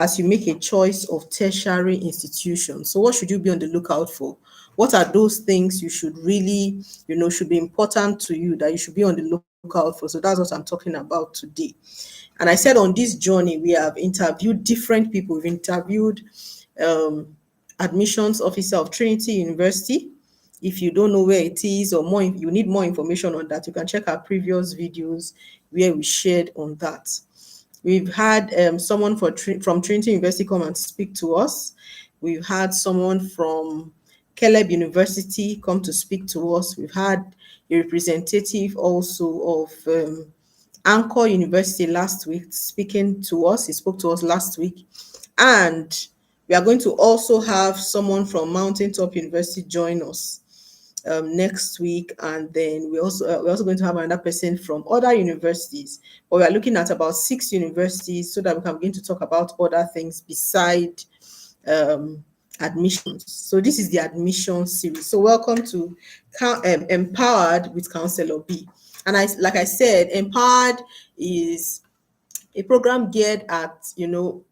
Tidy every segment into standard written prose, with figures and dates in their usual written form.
as you make a choice of tertiary institution. So what should you be on the lookout for? What are those things you should really, should be important to you that you should be on the lookout for? So that's what I'm talking about today. And I said on this journey, we have interviewed different people. We've interviewed um, admissions officer of Trinity University. If you don't know where it is or more, you need more information on that, you can check our previous videos where we shared on that. We've had someone from Trinity University come and speak to us. We've had someone from Caleb University come to speak to us. We've had a representative also of Anchor University last week speaking to us. He spoke to us last week. And we are going to also have someone from Mountaintop University join us next week, and then we're also going to have another person from other universities. But we are looking at about 6 universities so that we can begin to talk about other things beside admissions. So this is the admission series. So welcome to Empowered with Counselor B. And like I said, Empowered is a program geared at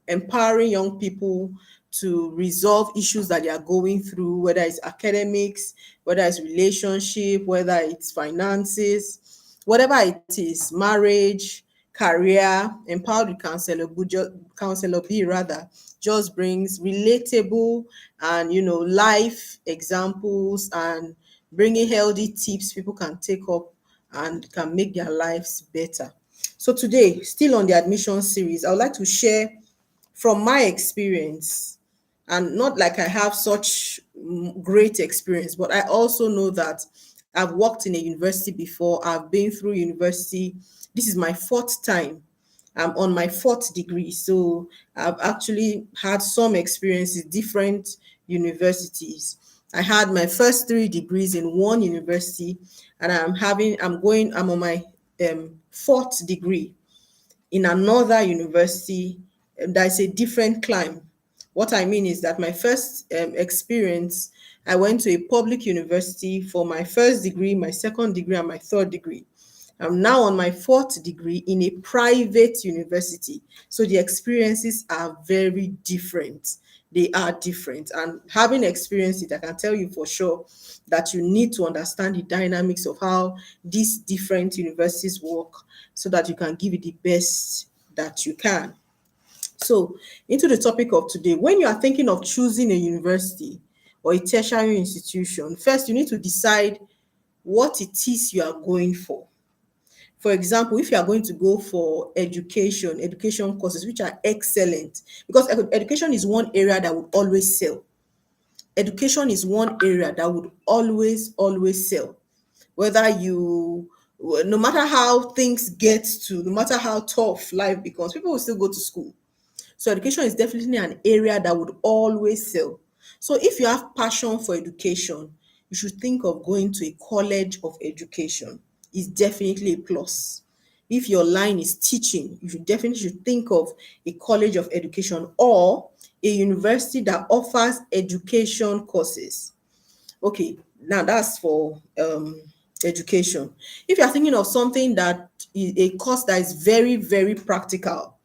empowering young people to resolve issues that they are going through, whether it's academics, whether it's relationship, whether it's finances, whatever it is, marriage, career. Empowered with Counselor B rather just brings relatable and life examples and bringing healthy tips people can take up and can make their lives better. So today, still on the admission series, I would like to share from my experience, and not like I have such great experience, but I also know that I've worked in a university before. I've been through university. This is my 4th time. I'm on my 4th degree. So I've actually had some experiences, different universities. I had my first 3 degrees in one university, and I'm on my 4th degree in another university. That is a different climb. What I mean is that my first experience, I went to a public university for my first degree, my second degree, and my third degree. I'm now on my 4th degree in a private university. So the experiences are very different. They are different. And having experienced it, I can tell you for sure that you need to understand the dynamics of how these different universities work so that you can give it the best that you can. So, into the topic of today, when you are thinking of choosing a university or a tertiary institution, first you need to decide what it is you are going for. For example, if you are going to go for education courses, which are excellent, because education is one area that would always sell. Education is one area that would always sell. Whether no matter how things get to, no matter how tough life becomes, people will still go to school. So education is definitely an area that would always sell. So if you have passion for education, you should think of going to a college of education. It's definitely a plus. If your line is teaching, you should think of a college of education or a university that offers education courses. Okay, now that's for education. If you're thinking of something that is a course that is very, very practical,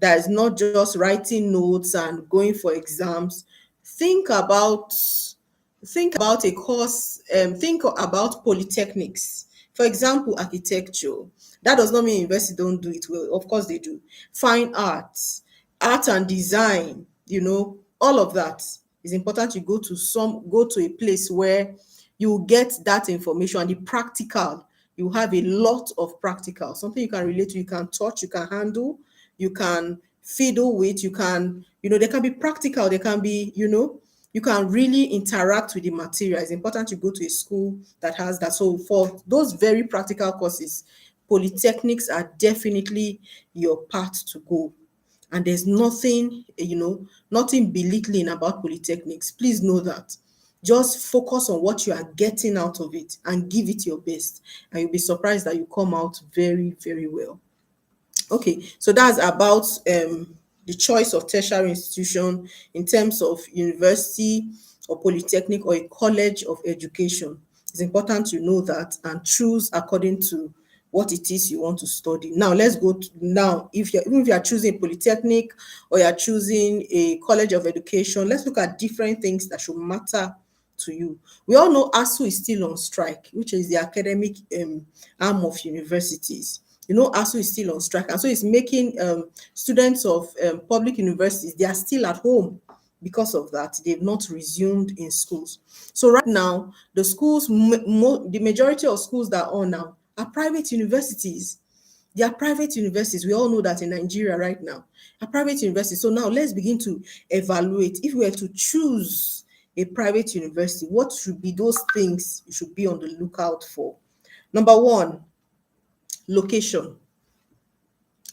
that is not just writing notes and going for exams, think about a course, think about polytechnics. For example, architecture. That does not mean university don't do it well. Of course they do. Fine arts, art and design, all of that is important. You go to a place where you get that information and the practical. You have a lot of practical, something you can relate to, you can touch, you can handle, you can fiddle with, they can be practical, they can be, you can really interact with the material. It's important you go to a school that has that. So for those very practical courses, polytechnics are definitely your path to go. And there's nothing belittling about polytechnics. Please know that. Just focus on what you are getting out of it and give it your best. And you'll be surprised that you come out very, very well. Okay, so that's about the choice of tertiary institution in terms of university or polytechnic or a college of education. It's important to know that and choose according to what it is you want to study. Now let's go to now if you're even if you're choosing a polytechnic or you're choosing a college of education, let's look at different things that should matter to you. We all know ASU is still on strike, which is the academic arm of universities. You know, ASU is still on strike, and so it's making students of public universities, they are still at home because of that. They've not resumed in schools. So right now, the schools, the majority of schools that are on now are private universities. They are private universities. We all know that in Nigeria right now, are private universities. So now let's begin to evaluate. If we were to choose a private university, what should be those things you should be on the lookout for? Number one, location.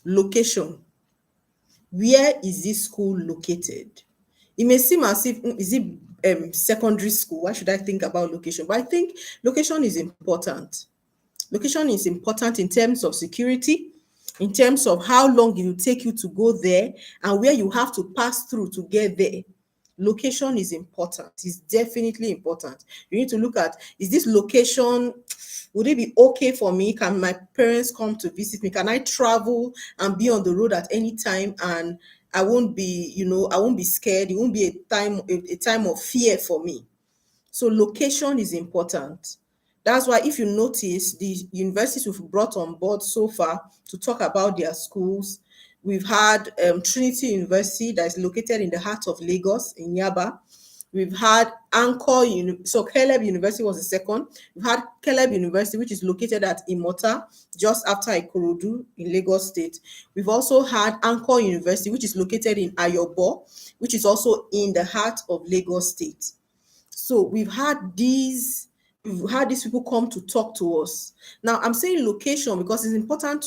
Location. Where is this school located? It may seem as if is it secondary school? Why should I think about location? But I think location is important. Location is important in terms of security, in terms of how long it will take you to go there and where you have to pass through to get there. Location is important. It's definitely important. You need to look at, is this location, would it be okay for me? Can my parents come to visit me? Can I travel and be on the road at any time and I won't be, I won't be scared. It won't be a time of fear for me. So location is important. That's why if you notice the universities we've brought on board so far to talk about their schools, we've had Trinity University that is located in the heart of Lagos in Yaba. We've had so Caleb University was the second. We've had Caleb University, which is located at Imota, just after Ikorodu in Lagos State. We've also had Anchor University, which is located in Ayobo, which is also in the heart of Lagos State. So we've had these people come to talk to us. Now I'm saying location because it's important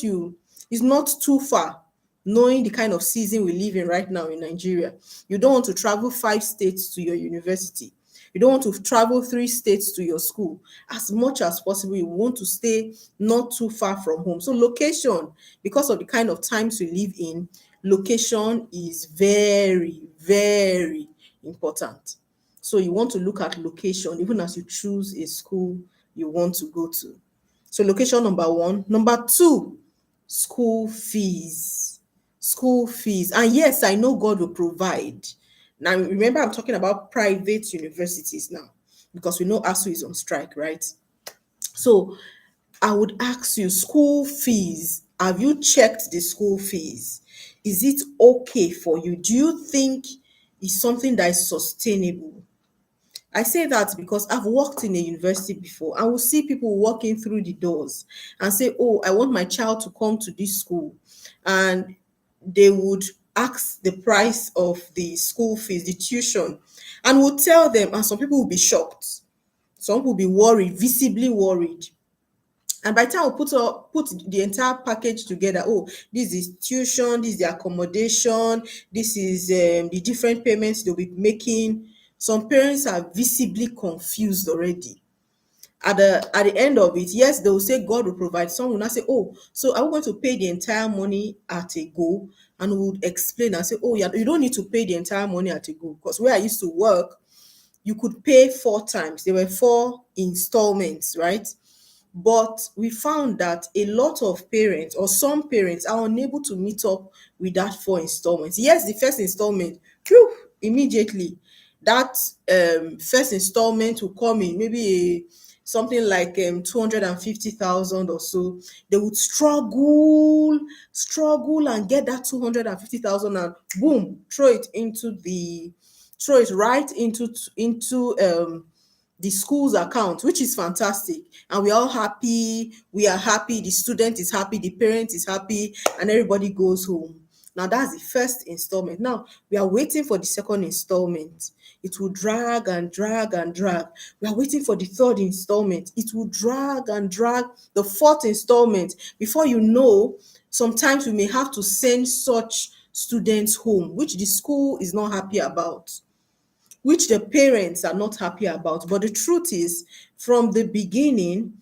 it's not too far, knowing the kind of season we live in right now in Nigeria. You don't want to travel 5 states to your university. You don't want to travel 3 states to your school. As much as possible, you want to stay not too far from home. So location, because of the kind of times we live in, location is very, very important. So you want to look at location even as you choose a school you want to go to. So location number one. Number two, school fees. School fees. And yes, I know God will provide. Now remember, I'm talking about private universities now because we know ASU is on strike, right? So I would ask you, school fees. Have you checked the school fees? Is it okay for you? Do you think it's something that is sustainable? I say that because I've worked in a university before. I will see people walking through the doors and say, "Oh, I want my child to come to this school." And they would ask the price of the school fees, the tuition, and would tell them, and some people will be shocked. Some will be worried, visibly worried. And by the time we put the entire package together, oh, this is tuition, this is the accommodation, this is the different payments they'll be making. Some parents are visibly confused already. At the end of it, yes, they will say God will provide. Some will not say, oh, so are we going to pay the entire money at a go? And we would explain and say, oh, yeah, you don't need to pay the entire money at a go. Because where I used to work, you could pay 4 times. There were 4 installments, right? But we found that a lot of parents or some parents are unable to meet up with that 4 installments. Yes, the first installment, phew, immediately. That first installment will come in, maybe something like 250,000 or so. They would struggle and get that 250,000 and boom, throw it right into the school's account, which is fantastic. And we're all happy. We are happy. The student is happy. The parent is happy. And everybody goes home. Now, that's the first installment. Now, we are waiting for the second installment. It will drag and drag and drag. We are waiting for the third installment. It will drag and drag. The fourth installment. Before you know, sometimes we may have to send such students home, which the school is not happy about, which the parents are not happy about. But the truth is, from the beginning,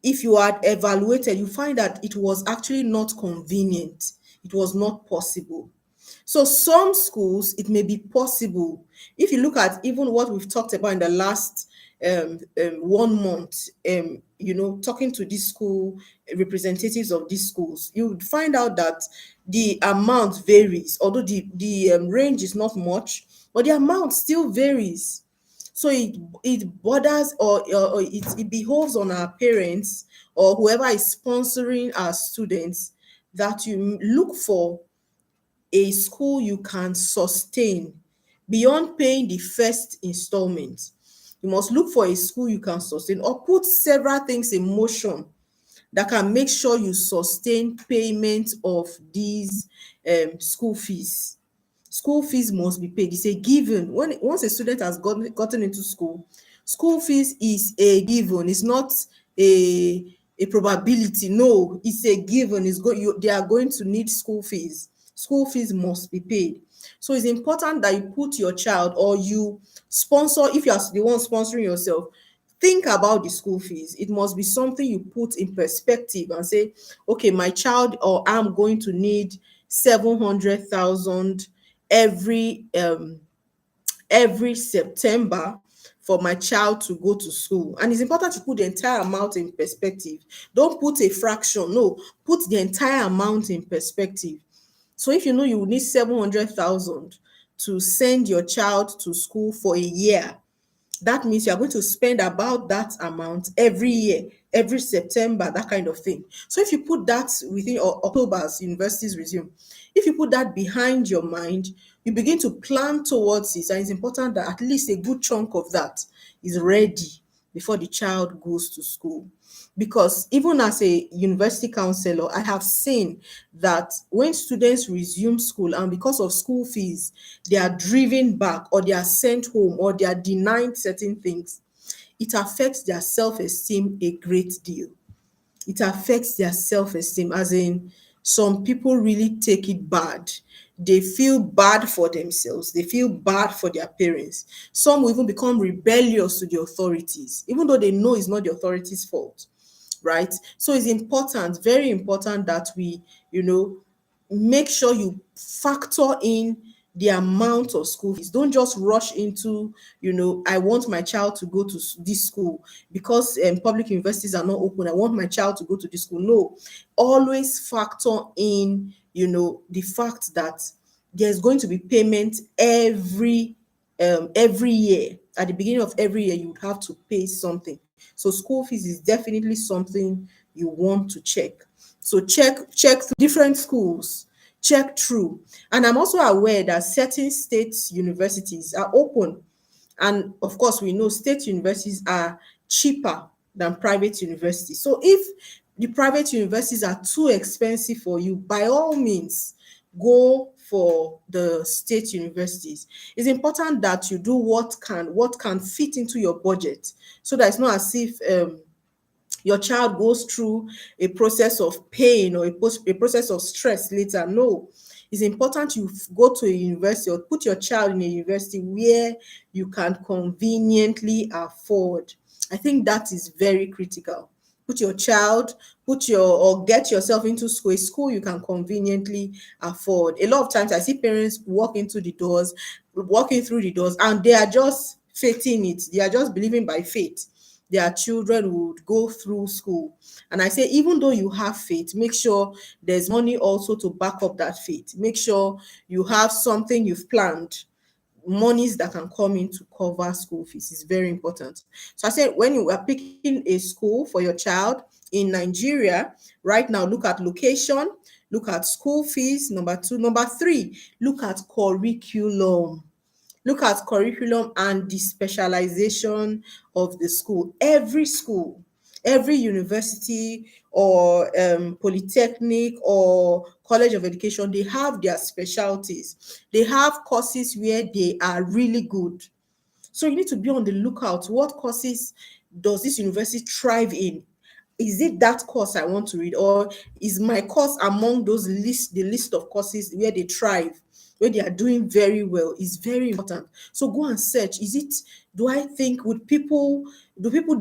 if you had evaluated, you find that it was actually not convenient. It was not possible. So some schools, it may be possible. If you look at even what we've talked about in the last 1 month, talking to these school representatives of these schools, you would find out that the amount varies, although the range is not much, but the amount still varies. So it borders, or it behoves on our parents or whoever is sponsoring our students, that you look for a school you can sustain beyond paying the first installment. You must look for a school you can sustain, or put several things in motion that can make sure you sustain payment of these school fees. School fees must be paid. It's a given. Once a student has gotten into school, school fees is a given. It's not a probability. No, it's a given. They are going to need school fees. School fees must be paid. So it's important that you put your child, or you sponsor, if you are the one sponsoring yourself, think about the school fees. It must be something you put in perspective and say, okay, my child, or I'm going to need 700,000 every September for my child to go to school. And it's important to put the entire amount in perspective. Don't put a fraction. No, put the entire amount in perspective. So if you know you will need 700,000 to send your child to school for a year, that means you are going to spend about that amount every year, every September, that kind of thing. So if you put that within October, as universities resume, if you put that behind your mind, you begin to plan towards it. And it's important that at least a good chunk of that is ready before the child goes to school. Because even as a university counselor, I have seen that when students resume school, and because of school fees, they are driven back, or they are sent home, or they are denied certain things, it affects their self-esteem a great deal. It affects their self-esteem, as in, some people really take it bad. They feel bad for themselves, they feel bad for their parents. Some will even become rebellious to the authorities, even though they know it's not the authorities' fault, right? So it's important, very important, that we, make sure you factor in the amount of school fees. Don't just rush into, I want my child to go to this school because public universities are not open. I want my child to go to this school. No, always factor in, the fact that there's going to be payment every year. At the beginning of every year, you would have to pay something. So school fees is definitely something you want to check. So check through different schools, check through. And I'm also aware that certain state universities are open. And of course, we know state universities are cheaper than private universities. So if the private universities are too expensive for you, by all means, go for the state universities. It's important that you do what can fit into your budget, so that it's not as if your child goes through a process of pain, or a process of stress later. No, it's important you go to a university, or put your child in a university where you can conveniently afford. I think that is very critical. Put your child, or get yourself into school, a school you can conveniently afford. A lot of times I see parents walking through the doors, and they are just faithing it. They are just believing by faith their children would go through school. And I say, even though you have faith, make sure there's money also to back up that faith. Make sure you have something you've planned, monies that can come in to cover school fees is very important. So I said, when you are picking a school for your child in Nigeria right now, look at location, look at school fees, number two. Number three, look at curriculum. Look at curriculum and the specialization of the school, every university, or polytechnic, or college of education, they have their specialties. They have courses where they are really good. So you need to be on the lookout. What courses does this university thrive in? Is it that course I want to read, or is my course among the list of courses where they thrive, where they are doing very well? Is very important. So go and search. Is it, do I think, do people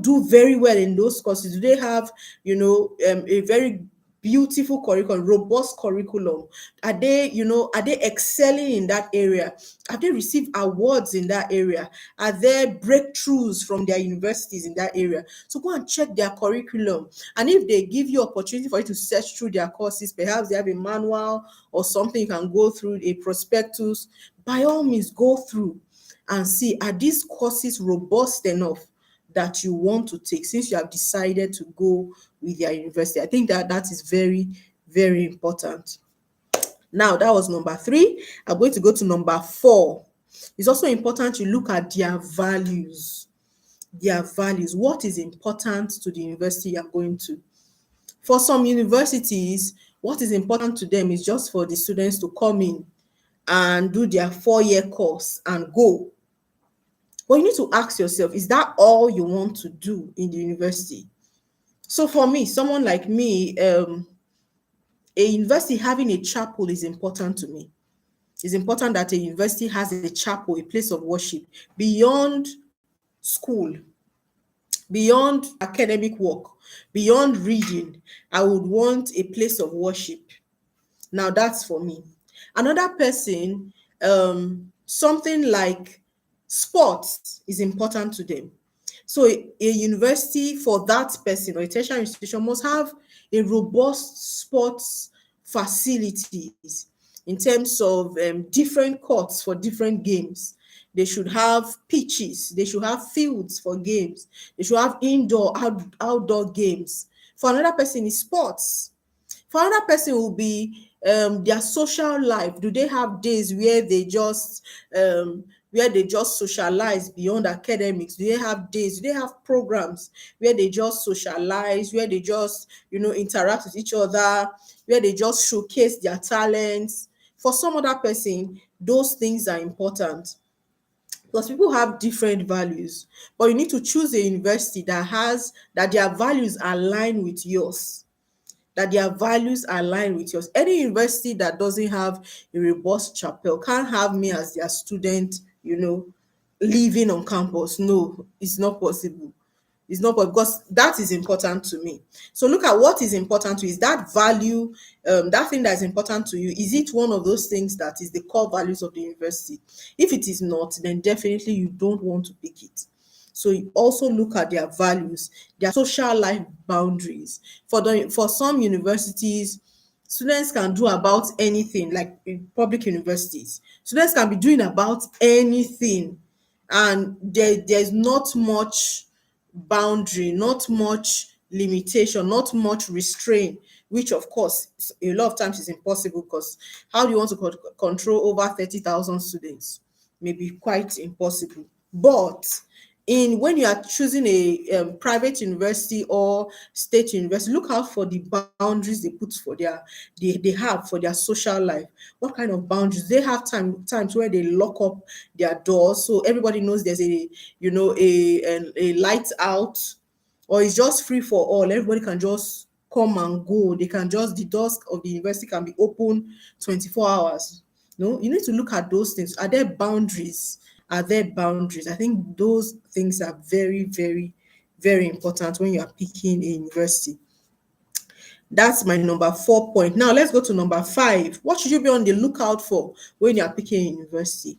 do very well in those courses? Do they have, a very beautiful curriculum, robust curriculum? Are they, are they excelling in that area? Have they received awards in that area? Are there breakthroughs from their universities in that area? So go and check their curriculum. And if they give you opportunity for you to search through their courses, perhaps they have a manual or something you can go through, a prospectus, by all means go through and see, are these courses robust enough that you want to take since you have decided to go with your university? I think that that is very, very important. Now, that was number three. I'm going to go to number four. It's also important to look at their values. Their values. What is important to the university you're going to? For some universities, what is important to them is just for the students to come in and do their 4-year course and go. But you need to ask yourself, is that all you want to do in the university? So for me, someone like me, a university having a chapel is important to me. It's important that a university has a chapel, a place of worship beyond school, beyond academic work, beyond reading. I would want a place of worship. Now that's for me. Another person, something like sports is important to them. So a university for that person or a tertiary institution must have a robust sports facilities in terms of different courts for different games. They should have pitches, they should have fields for games, they should have outdoor games. For another person is sports. For another person will be their social life. Do they have days where they just socialize beyond academics? Do they have days? Do they have programs where they just socialize, where they just interact with each other, where they just showcase their talents? For some other person, those things are important. Because people have different values, but you need to choose a university that their values align with yours, that their values align with yours. Any university that doesn't have a robust chapel can't have me as their student, living on campus. No, it's not possible. It's not because that is important to me. So look at what is important to you. Is that value, that thing that is important to you, is it one of those things that is the core values of the university? If it is not, then definitely you don't want to pick it. So you also look at their values, their social life boundaries. For some universities, students can do about anything, like in public universities. Students can be doing about anything, and there's not much boundary, not much limitation, not much restraint, which of course a lot of times is impossible, because how do you want to control over 30,000 students? Maybe quite impossible. But in when you are choosing a private university or state university, look out for the boundaries they put for they have for their social life. What kind of boundaries they have? Times where they lock up their doors so everybody knows there's a light out, or it's just free for all. Everybody can just come and go. The doors of the university can be open 24 hours. No, you need to look at those things. Are there boundaries? Are there boundaries? I think those things are very, very, very important when you are picking a university. That's my number 4 point. Now let's go to number 5. What should you be on the lookout for when you are picking a university?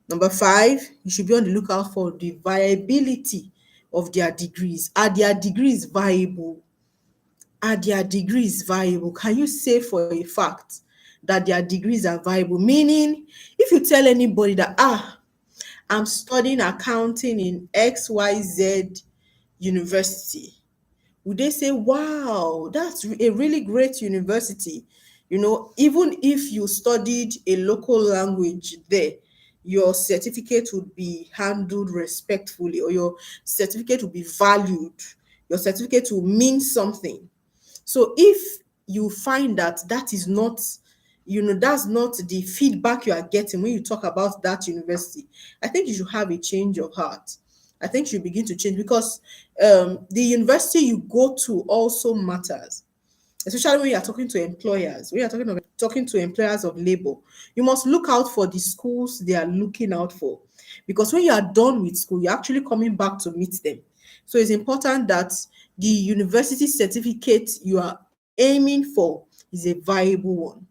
Number 5, you should be on the lookout for the viability of their degrees. Are their degrees viable? Are their degrees viable? Can you say for a fact that their degrees are viable? Meaning, if you tell anybody that, I'm studying accounting in XYZ university, would they say, wow, that's a really great university? Even if you studied a local language there, your certificate would be handled respectfully, or your certificate will be valued. Your certificate will mean something. So if you find that that is not, that's not the feedback you are getting when you talk about that university, I think you should have a change of heart. I think you begin to change, because the university you go to also matters, especially when you are talking to employers. When you are talking to employers of labor, you must look out for the schools they are looking out for, because when you are done with school, you're actually coming back to meet them. So it's important that the university certificate you are aiming for is a viable one,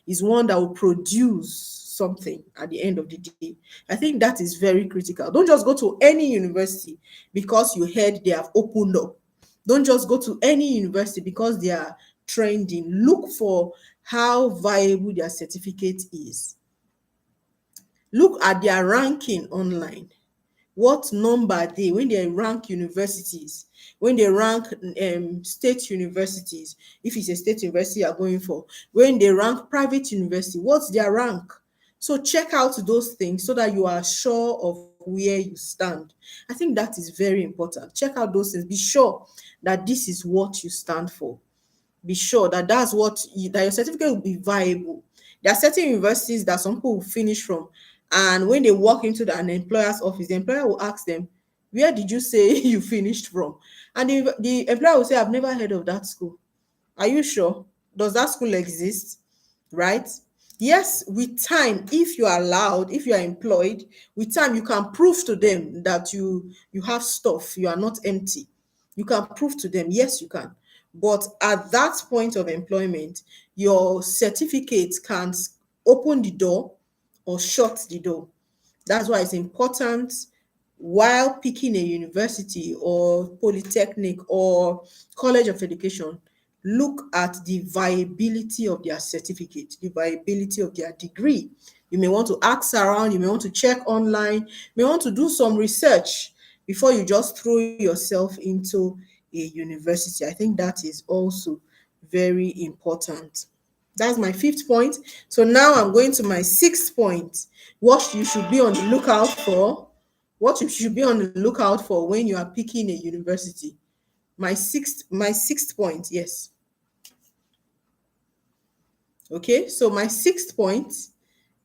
is one that will produce something at the end of the day. I think that is very critical. Don't just go to any university because you heard they have opened up. Don't just go to any university because they are trending. Look for how viable their certificate is. Look at their ranking online. What number they, when they rank universities, when they rank state universities, if it's a state university you're going for, when they rank private university, what's their rank? So check out those things so that you are sure of where you stand. I think that is very important. Check out those things. Be sure that this is what you stand for. Be sure that that's what you, that your certificate will be viable. There are certain universities that some people will finish from, and when they walk into an employer's office, the employer will ask them, "Where did you say you finished from?" And the employer will say, "I've never heard of that school." Are you sure? Does that school exist? Right? Yes, with time, if you are allowed, if you are employed, with time you can prove to them that you have stuff, you are not empty. You can prove to them, yes, you can. But at that point of employment, your certificate can open the door or shut the door. That's why it's important while picking a university or polytechnic or college of education, look at the viability of their certificate, the viability of their degree. You may want to ask around, you may want to check online, you may want to do some research before you just throw yourself into a university. I think that is also very important. That's my fifth point. So now I'm going to my sixth point. What you should be on the lookout for. What you should be on the lookout for when you are picking a university. My sixth point, yes. Okay, so my sixth point,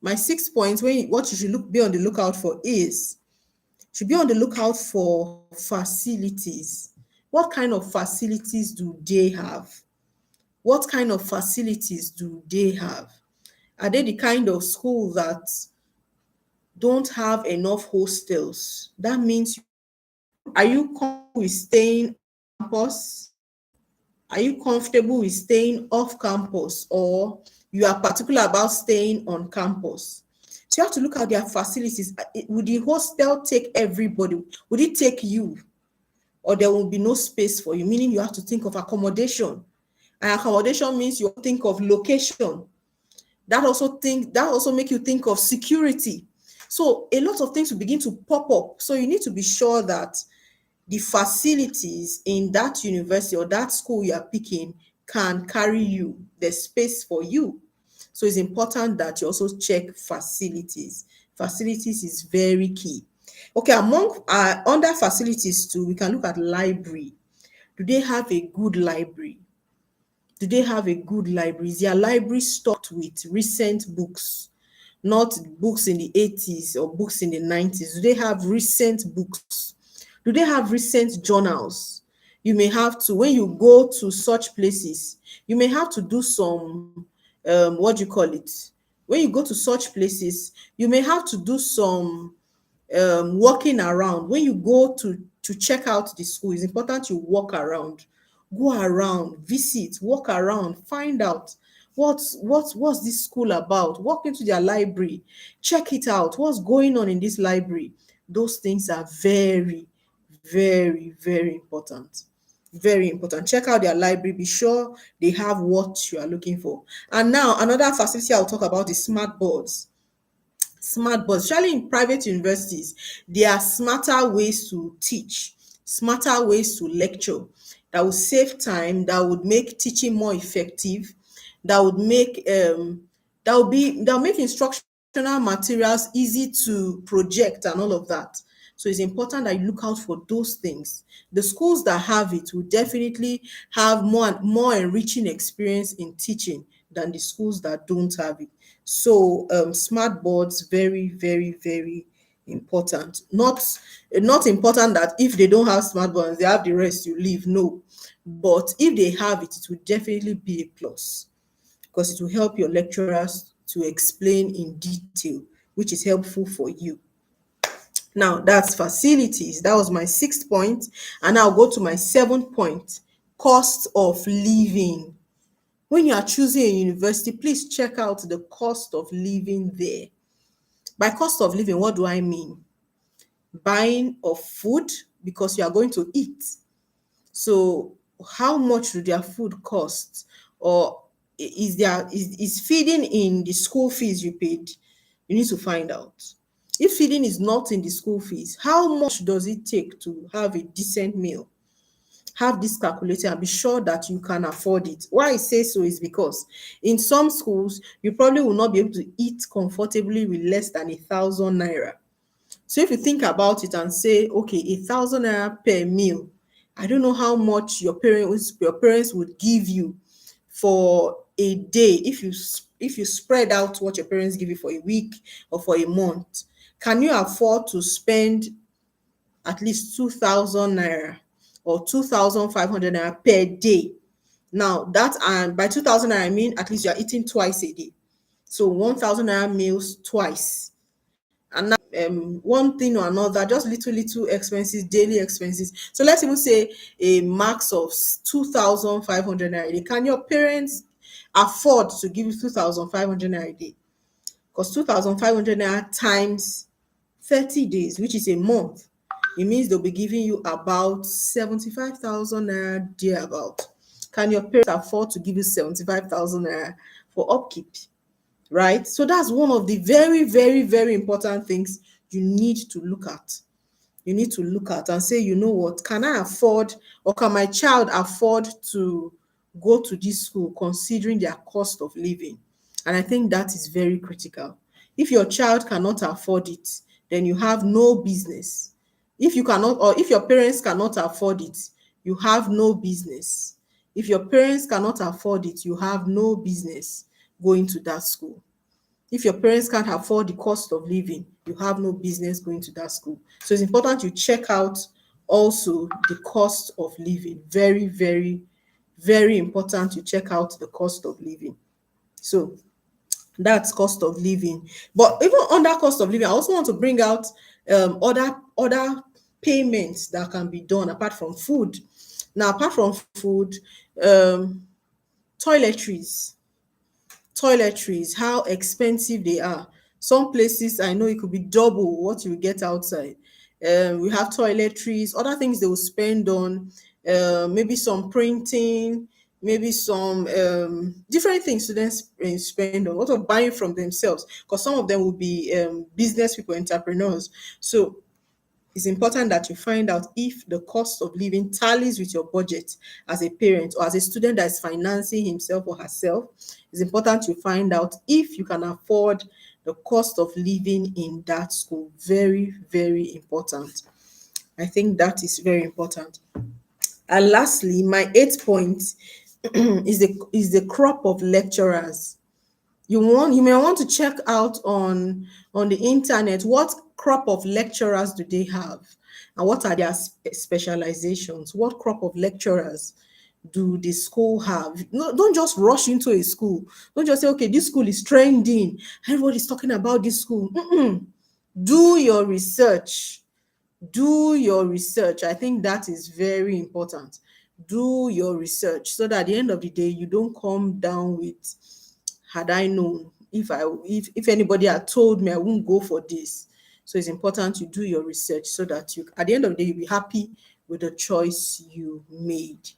when what you should be on the lookout for is, should be on the lookout for facilities. What kind of facilities do they have? What kind of facilities do they have? Are they the kind of school that don't have enough hostels? That means, are you comfortable with staying on campus? Are you comfortable with staying off campus, or you are particular about staying on campus? So you have to look at their facilities. Would the hostel take everybody? Would it take you? Or there will be no space for you, meaning you have to think of accommodation. And accommodation means you think of location. That also make you think of security. So a lot of things will begin to pop up. So you need to be sure that the facilities in that university or that school you are picking can carry you, there's space for you. So it's important that you also check facilities. Facilities is very key. Okay, among under facilities too, we can look at library. Do they have a good library? Do they have a good library? Is their library stocked with recent books, not books in the 80s or books in the 90s? Do they have recent books? Do they have recent journals? You may have to, when you go to such places, you may have to do some, what do you call it? When you go to such places, you may have to do some walking around. When you go to check out the school, it's important you walk around, go around, visit, walk around, find out what's this school about. Walk into their library, check it out, what's going on in this library. Those things are very, very, very important. Very important. Check out their library, be sure they have what you are looking for. And now another facility I'll talk about is smart boards. Smart boards, especially in private universities, there are smarter ways to teach, smarter ways to lecture, that will save time, that would make teaching more effective, that would make that will make instructional materials easy to project and all of that. So it's important that you look out for those things. The schools that have it will definitely have more enriching experience in teaching than the schools that don't have it. So smart boards, very, very, very important. Not important that if they don't have smart boards, they have the rest, you leave. No. But if they have it, it will definitely be a plus, because it will help your lecturers to explain in detail, which is helpful for you. Now, that's facilities. That was my sixth point. And I'll go to my seventh point, cost of living. When you are choosing a university, please check out the cost of living there. By cost of living, what do I mean? Buying of food, because you are going to eat. So how much do their food cost? Or is feeding in the school fees you paid? You need to find out. If feeding is not in the school fees, how much does it take to have a decent meal? Have this calculated and be sure that you can afford it. Why I say so is because in some schools, you probably will not be able to eat comfortably with less than 1,000 naira. So if you think about it and say, okay, 1,000 naira per meal, I don't know how much your parents would give you for a day if you spread out what your parents give you for a week or for a month. Can you afford to spend at least 2,000 naira or 2,500 naira per day? Now that, and by 2,000 naira I mean at least you are eating twice a day. So 1,000 naira meals twice. And now one thing or another, just little expenses, daily expenses. So let's even say a max of 2,500 naira a day. Can your parents afford to give you 2,500 naira a day? Because 2,500 naira times 30 days, which is a month, it means they'll be giving you about 75,000 naira thereabout. Can your parents afford to give you 75,000 naira for upkeep? Right? So that's one of the very, very, very important things you need to look at. You need to look at and say, you know what, can I afford, or can my child afford to go to this school considering their cost of living? And I think that is very critical. If your child cannot afford it, then you have no business. If you cannot, or if your parents cannot afford it, you have no business. If your parents cannot afford it, you have no business going to that school. If your parents can't afford the cost of living, you have no business going to that school. So it's important you check out also the cost of living. Very, very, very important you check out the cost of living. So that's cost of living. But even under cost of living, I also want to bring out other payments that can be done apart from food. Now, apart from food, um, toiletries how expensive they are. Some places I know it could be double what you get outside. We have toiletries, other things they will spend on, maybe some printing, maybe some different things students spend on, what of buying from themselves, because some of them will be business people, entrepreneurs. So it's important that you find out if the cost of living tallies with your budget as a parent or as a student that is financing himself or herself. It's important you find out if you can afford the cost of living in that school. Very, very important. I think that is very important. And lastly, my 8th point is the crop of lecturers. You may want to check out on the internet what crop of lecturers do they have, and what are their specializations. What crop of lecturers do the school have? No, don't just rush into a school. Don't just say, okay, this school is trending, everybody's talking about this school. Do your research. Do your research. I think that is very important. Do your research so that at the end of the day you don't come down with, had I known, if anybody had told me, I wouldn't go for this. So it's important you do your research so that you, at the end of the day, you'll be happy with the choice you made.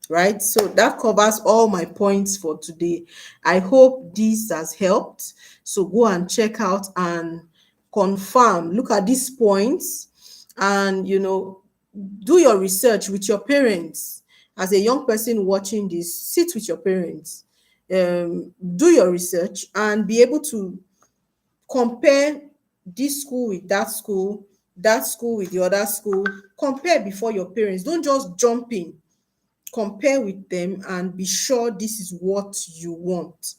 Right? So that covers all my points for today. I hope this has helped. So go and check out and confirm, look at these points, and do your research with your parents. As a young person watching this, sit with your parents, do your research and be able to compare this school with that school with the other school. Compare before your parents. Don't just jump in. Compare with them and be sure this is what you want.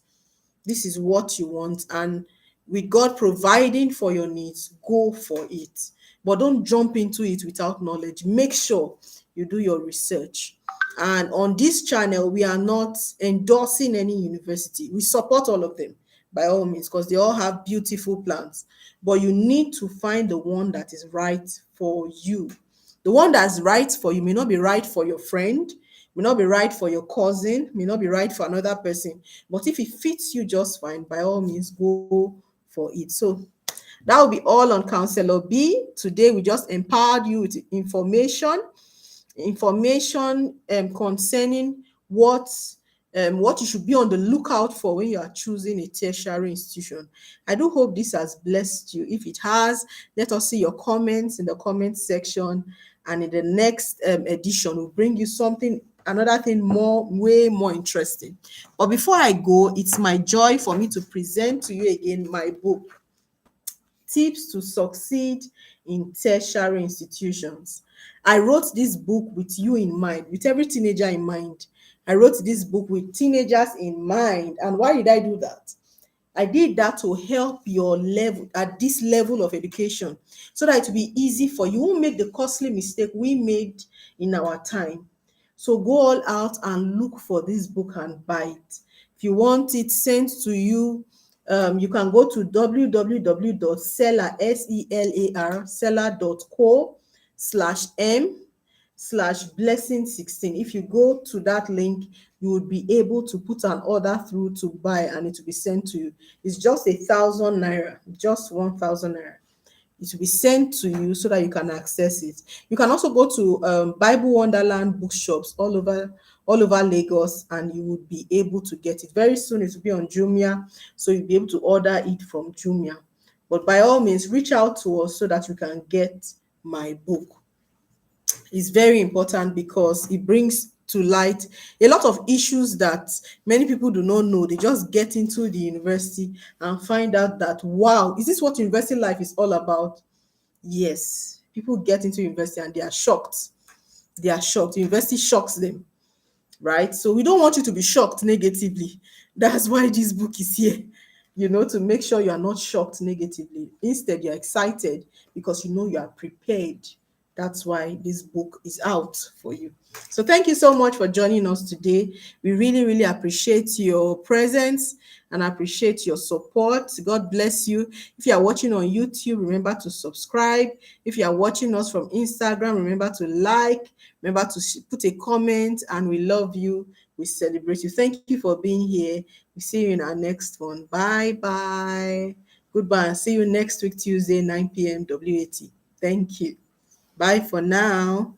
This is what you want. And with God providing for your needs, go for it. But don't jump into it without knowledge. Make sure you do your research. And on this channel, we are not endorsing any university. We support all of them by all means because they all have beautiful plans. But you need to find the one that is right for you. The one that's right for you may not be right for your friend, May not be right for your cousin, may not be right for another person. But if it fits you just fine, by all means, go for it. So that will be all on Counselor B. Today, we just empowered you with information concerning what you should be on the lookout for when you are choosing a tertiary institution. I do hope this has blessed you. If it has, let us see your comments in the comment section, and in the next edition, we'll bring you something, another thing more, way more interesting. But before I go, it's my joy for me to present to you again my book, Tips to Succeed in Tertiary Institutions. I wrote this book with you in mind, with every teenager in mind. I wrote this book with teenagers in mind. And why did I do that? I did that to help your level at this level of education, so that it will be easy for you. You won't make the costly mistake we made in our time. So go all out and look for this book and buy it. If you want it sent to you, you can go to www.seller, selar, seller.co/m/blessing16. If you go to that link, you will be able to put an order through to buy, and it will be sent to you. It's just 1,000 naira, just 1,000 naira. It will be sent to you so that you can access it. You can also go to Bible Wonderland bookshops all over Lagos, and you would be able to get it. Very soon it will be on Jumia, so you'll be able to order it from Jumia. But by all means, reach out to us so that you can get my book. Is very important because it brings to light a lot of issues that many people do not know. They just get into the university and find out that, wow, is this what university life is all about? Yes, people get into university and they are shocked. They are shocked. University shocks them, right? So we don't want you to be shocked negatively. That's why this book is here, to make sure you are not shocked negatively. Instead, you're excited because you know you are prepared. That's why this book is out for you. So thank you so much for joining us today. We really, really appreciate your presence and appreciate your support. God bless you. If you are watching on YouTube, remember to subscribe. If you are watching us from Instagram, remember to like, remember to put a comment, and we love you. We celebrate you. Thank you for being here. We see you in our next one. Bye bye. Goodbye, and see you next week, Tuesday, 9 p.m. WAT. Thank you. Bye for now.